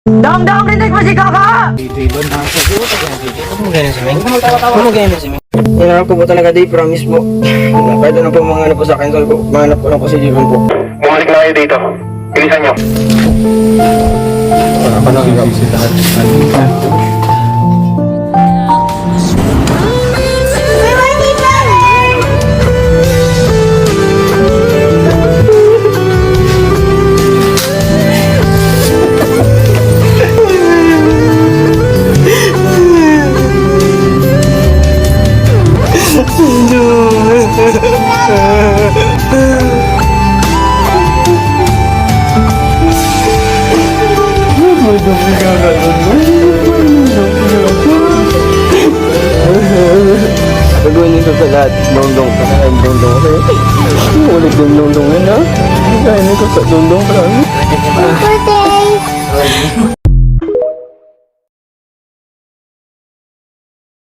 Dang-dang rinig mo si Kaka! Dito na ako po. Ano mo ganyan si Meng? Tawa-tawa. Ano mo ganyan si Meng? Hinahanap ko po talaga day, promise po. Kahit ano po mga ano po sa akin, sabi ko, mahanap ko lang po si Jimon po. Bumalik na kayo dito. Bilisan nyo. Ako na sisi lahat. Gagawin nito sa lahat, dong-dong pa na, dong-dong kasi. Ulit yung dong-dong yun ha. Gagawin nito sa dong-dong pa lang.